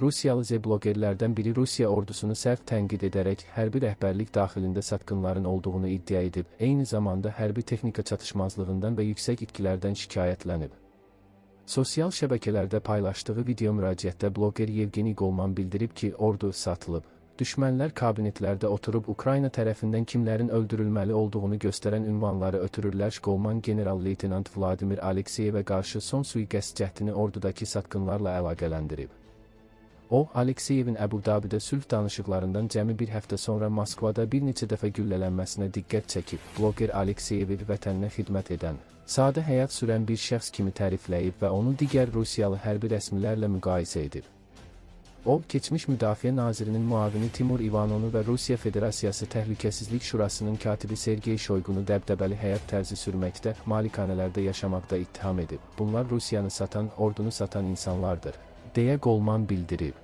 Rusiyalı Z-blogerlərdən biri Rusiya ordusunu sərt tənqid edərək hərbi rəhbərlik daxilində satqınların olduğunu iddia edib, eyni zamanda hərbi texnika çatışmazlığından və yüksək itkilərdən şikayətlənib. Sosial şəbəkələrdə paylaşdığı video müraciətdə bloger Yevgeniy Golman bildirib ki, ordu satılıb. Düşmənlər kabinetlərdə oturub Ukrayna tərəfindən kimlərin öldürülməli olduğunu göstərən ünvanları ötürürlər. Golman general-leytenant Vladimir Alekseyevə qarşı son sui-qəsd cəhdini ordudakı satqınlarla əlaqələndirib. O, Alekseyevin Əbu-Dabidə sülh danışıqlarından cəmi bir həftə sonra Moskvada bir neçə dəfə güllələnməsinə diqqət çəkib. Bloger Alekseyevi vətəninə xidmət edən, sadə həyat sürən bir şəxs kimi tərifləyib və onu digər Rusiyalı hərbi rəsmilərlə müqayisə edib. O, keçmiş Müdafiə Nazirinin müavini Timur İvanovunu və Rusiya Federasiyası Təhlükəsizlik Şurasının katibi Sergey Shoygunu dəbdəbəli həyat tərzi sürməkdə, malikanələrdə yaşamaqda ittiham edib. Bunlar Rusiyanı satan, ordunu satan insanlardır, deyə Golman bildirib.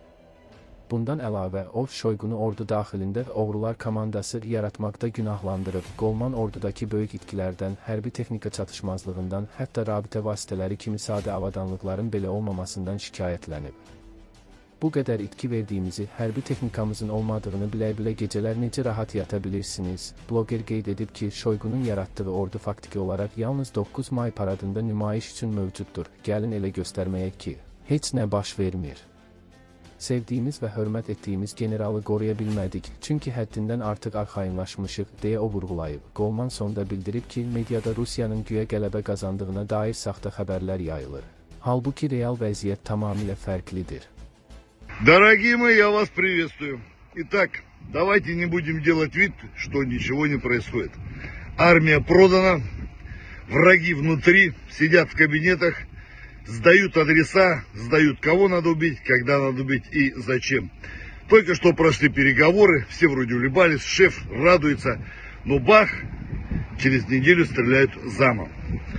Bundan əlavə, o, Shoygunu ordu daxilində oğrular komandası yaratmaqda günahlandırıb. Golman ordudakı böyük itkilərdən, hərbi texnika çatışmazlığından, hətta rabitə vasitələri kimi sadə avadanlıqların belə olmamasından şikayətlənib. Bu qədər itki verdiyimizi, hərbi texnikamızın olmadığını bilə-bilə gecələr necə rahat yata bilirsiniz? Bloger qeyd edib ki, Shoygunun yaratdığı ordu faktiki olaraq yalnız 9 may paradında nümayiş üçün mövcuddur. Gəlin elə göstərməyək ki, heç nə baş vermir. Sevdiyimiz və hörmət etdiyimiz generalı qoruya bilmədik, çünki həddindən artıq arxayınlaşmışıq, deyə o vurğulayıb. Golman sonda bildirib ki, mediada Rusiyanın güya qələbə qazandığına dair saxta xəbərlər yayılır. Halbuki real vəziyyət tamamilə fərqlidir. Дорогие мои, я вас приветствую. Итак, давайте не будем делать вид, что ничего не происходит. Армия продана, враги внутри, сидят в кабинетах, сдают адреса, сдают кого надо убить, когда надо убить и зачем. Только что прошли переговоры, все вроде улыбались, шеф радуется, но бах, через неделю стреляют замом.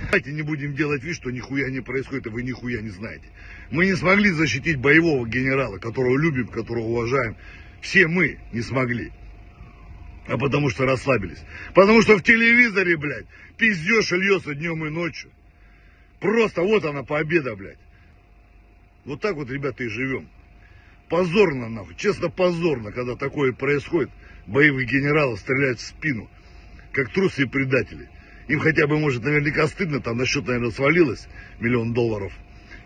Давайте не будем делать вид, что нихуя не происходит, и вы нихуя не знаете. Мы не смогли защитить боевого генерала, которого любим, которого уважаем. Все мы не смогли. А потому что расслабились. Потому что в телевизоре, блядь, пиздеж льется днем и ночью. Просто вот она победа, блядь. Вот так вот, ребята, и живем. Позорно, нахуй, честно позорно, когда такое происходит. Боевых генералов стреляют в спину, как трусы и предатели. Им хотя бы, может, наверняка стыдно, там на счет, наверное, свалилось $1 миллион.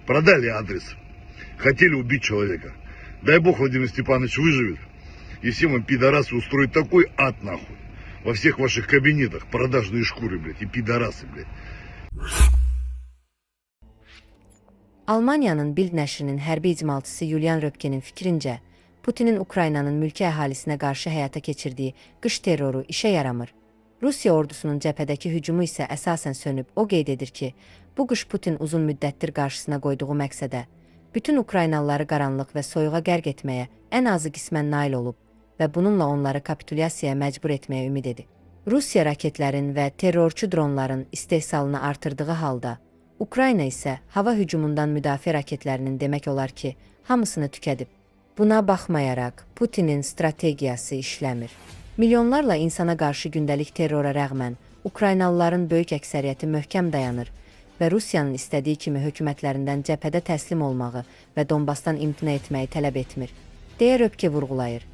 Продали адрес. Хотели убить человека. Дай бог Владимир Степанович выживет. И всем им, пидорасы, устроить такой ад, нахуй. Во всех ваших кабинетах продажные шкуры, блядь, и пидорасы, блядь. Almaniyanın Bild nəşrinin hərbi icmalçısı Yulian Röpkenin fikrincə, Putinin Ukraynanın mülki əhalisinə qarşı həyata keçirdiyi qış terroru işə yaramır. Rusiya ordusunun cəbhədəki hücumu isə əsasən sönüb. O qeyd edir ki, bu qış Putin uzun müddətdir qarşısına qoyduğu məqsədə, bütün Ukraynalıları qaranlıq və soyuğa qərq etməyə ən azı qismən nail olub və bununla onları kapitulyasiyaya məcbur etməyə ümid edir. Rusiya raketlərin və terrorçu dronların istehsalını artırdığı halda, Ukrayna isə hava hücumundan müdafiə raketlərinin demək olar ki, hamısını tükədib. Buna baxmayaraq, Putinin strategiyası işləmir. Milyonlarla insana qarşı gündəlik terrora rəğmən, Ukraynalıların böyük əksəriyyəti möhkəm dayanır və Rusiyanın istədiyi kimi hökumətlərindən cəbhədə təslim olmağı və Donbasdan imtina etməyi tələb etmir, deyə Röpke vurğulayır.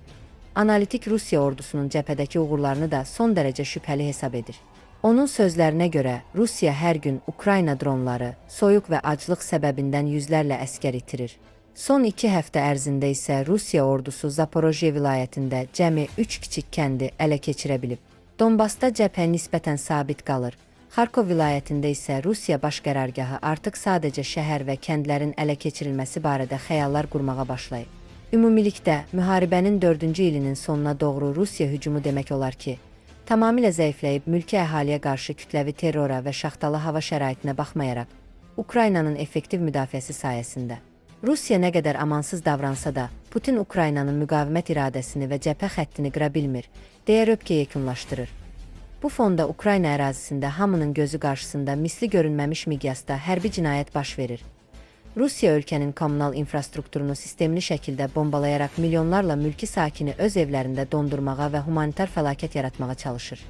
Analitik Rusiya ordusunun cəbhədəki uğurlarını da son dərəcə şübhəli hesab edir. Onun sözlərinə görə, Rusiya hər gün Ukrayna dronları, soyuq və aclıq səbəbindən yüzlərlə əskər itirir. Son 2 həftə ərzində isə Rusiya ordusu Zaporojye vilayətində cəmi 3 kiçik kəndi ələ keçirə bilib. Donbasda cəbhə nisbətən sabit qalır. Xarkov vilayətində isə Rusiya baş qərargahı artıq sadəcə şəhər və kəndlərin ələ keçirilməsi barədə xəyallar qurmağa başlayıb. Ümumilikdə, müharibənin 4-cü ilinin sonuna doğru Rusiya hücumu demək olar ki, tamamilə zəifləyib mülki əhaliyə qarşı kütləvi terrora və şaxtalı hava şəraitinə baxmayaraq, Ukraynanın effektiv müdafiəsi sayəsində. Rusiya nə qədər amansız davransa da, Putin Ukraynanın müqavimət iradəsini və cəbhə xəttini qıra bilmir, deyə Röpke yekunlaşdırır. Bu fonda Ukrayna ərazisində hamının gözü qarşısında misli görünməmiş miqyasda hərbi cinayət baş verir. Rusiya ölkənin kommunal infrastrukturunu sistemli şəkildə bombalayaraq milyonlarla mülki sakini öz evlərində dondurmağa və humanitar fəlakət yaratmağa çalışır.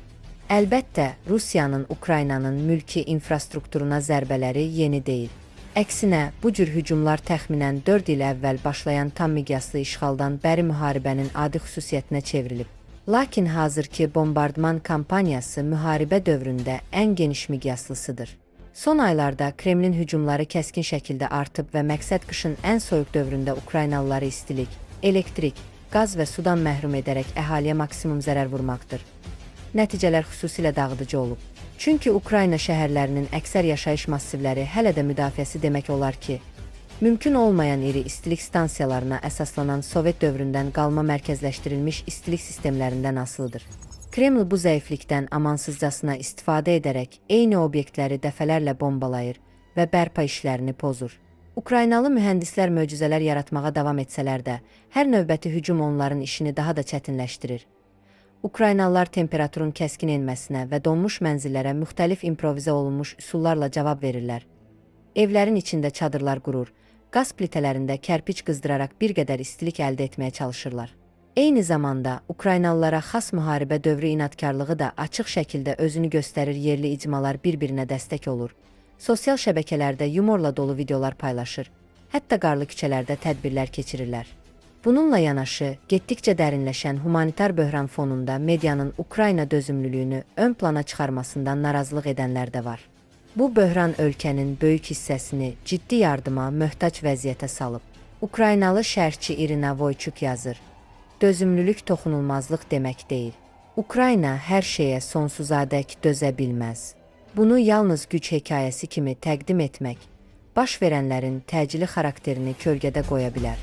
Əlbəttə, Rusiyanın Ukraynanın mülki infrastrukturuna zərbələri yeni deyil. Əksinə, bu cür hücumlar təxminən 4 il əvvəl başlayan tam miqyaslı işğaldan bəri müharibənin adi xüsusiyyətinə çevrilib. Lakin hazırki bombardman kampaniyası müharibə dövründə ən geniş miqyaslısıdır. Son aylarda Kremlin hücumları kəskin şəkildə artıb və məqsəd qışın ən soyuq dövründə Ukraynalıları istilik, elektrik, qaz və sudan məhrum edərək əhaliyə maksimum zərər vurmaqdır. Nəticələr xüsusilə dağıdıcı olub. Çünki Ukrayna şəhərlərinin əksər yaşayış massivləri hələ də müdafiəsi demək olar ki, mümkün olmayan iri istilik stansiyalarına əsaslanan Sovet dövründən qalma mərkəzləşdirilmiş istilik sistemlərindən asılıdır. Kreml bu zəiflikdən amansızcasına istifadə edərək eyni obyektləri dəfələrlə bombalayır və bərpa işlərini pozur. Ukraynalı mühəndislər möcüzələr yaratmağa davam etsələr də, hər növbəti hücum onların işini daha da çətinləşdirir. Ukraynalılar temperaturun kəskin enməsinə və donmuş mənzillərə müxtəlif improvizə olunmuş üsullarla cavab verirlər. Evlərin içində çadırlar qurur, qaz plitələrində kərpiç qızdıraraq bir qədər istilik əldə etməyə çalışırlar. Eyni zamanda Ukraynalılara xas müharibə dövrü inadkarlığı da açıq şəkildə özünü göstərir, yerli icmalar bir-birinə dəstək olur. Sosial şəbəkələrdə yumorla dolu videolar paylaşır, hətta qarlı küçələrdə tədbirlər keçirirlər. Bununla yanaşı, getdikcə dərinləşən humanitar böhran fonunda medianın Ukrayna dözümlülüyünü ön plana çıxarmasından narazılıq edənlər də var. Bu böhran ölkənin böyük hissəsini ciddi yardıma möhtac vəziyyətə salıb. Ukraynalı şərhçi Irina Voychuk yazır: "Dözümlülük toxunulmazlıq demək deyil. Ukrayna hər şeyə sonsuzadək dözə bilməz. Bunu yalnız güc hekayəsi kimi təqdim etmək, baş verənlərin təcili xarakterini kölgədə qoya bilər."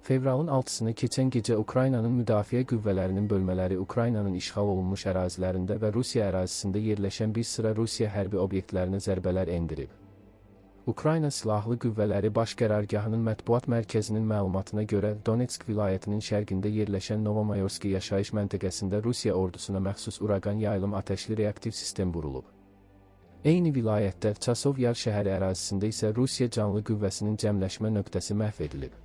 Fevralın 6-sını keçən gecə Ukraynanın müdafiə qüvvələrinin bölmələri Ukraynanın işğal olunmuş ərazilərində və Rusiya ərazisində yerləşən bir sıra Rusiya hərbi obyektlərinə zərbələr endirib. Ukrayna Silahlı Qüvvələri Baş Qərargahının mətbuat mərkəzinin məlumatına görə Donetsk vilayətinin şərqində yerləşən Novomayorski yaşayış məntəqəsində Rusiya ordusuna məxsus Uragan yayılım atəşli reaktiv sistem vurulub. Eyni vilayətdə Çasov Yar şəhəri ərazisində isə Rusiya canlı qüvvəsinin cəmləşmə nöqtəsi məhv edilib.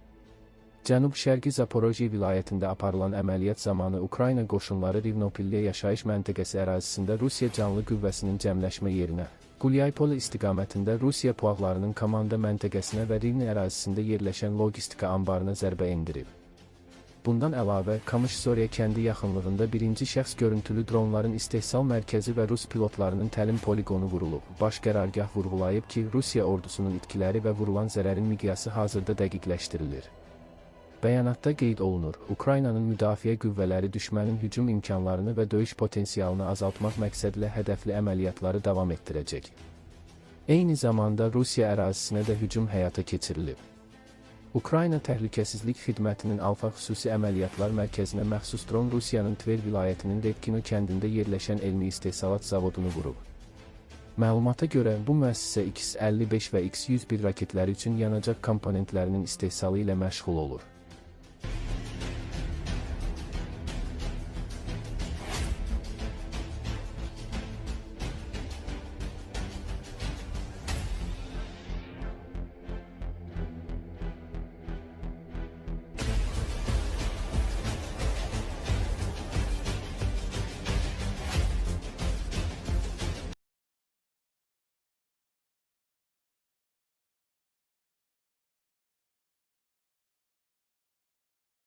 Cənub-Şərqi Zaporojye vilayətində aparılan əməliyyat zamanı Ukrayna qoşunları Rivnopilye yaşayış məntəqəsi ərazisində Rusiya canlı qüvvəsinin cəmləşmə yerinə, Qulyaypol istiqamətində Rusiya puaqlarının komanda məntəqəsinə və Rivne ərazisində yerləşən logistika anbarına zərbə endirib. Bundan əlavə, Kamış-Zorya kəndi yaxınlığında birinci şəxs görüntülü dronların istehsal mərkəzi və Rus pilotlarının təlim poligonu vurulub. Baş qərargah vurğulayıb ki, Rusiya ordusunun itkiləri və vurulan zərərin miqyası hazırda dəqiqləşdirilir. Bəyanatda qeyd olunur, Ukraynanın müdafiə qüvvələri düşmənin hücum imkanlarını və döyüş potensialını azaltmaq məqsədlə hədəfli əməliyyatları davam etdirəcək. Eyni zamanda Rusiya ərazisinə də hücum həyata keçirilib. Ukrayna Təhlükəsizlik Xidmətinin Alfa xüsusi əməliyyatlar mərkəzinə məxsus dron Rusiyanın Tver vilayətinin Revkino kəndində yerləşən elmi istehsalat zavodunu vurub. Məlumata görə, bu müəssisə X-55 və X-101 raketləri üçün yanacaq komponentlərinin istehsalı ilə məşğul olur.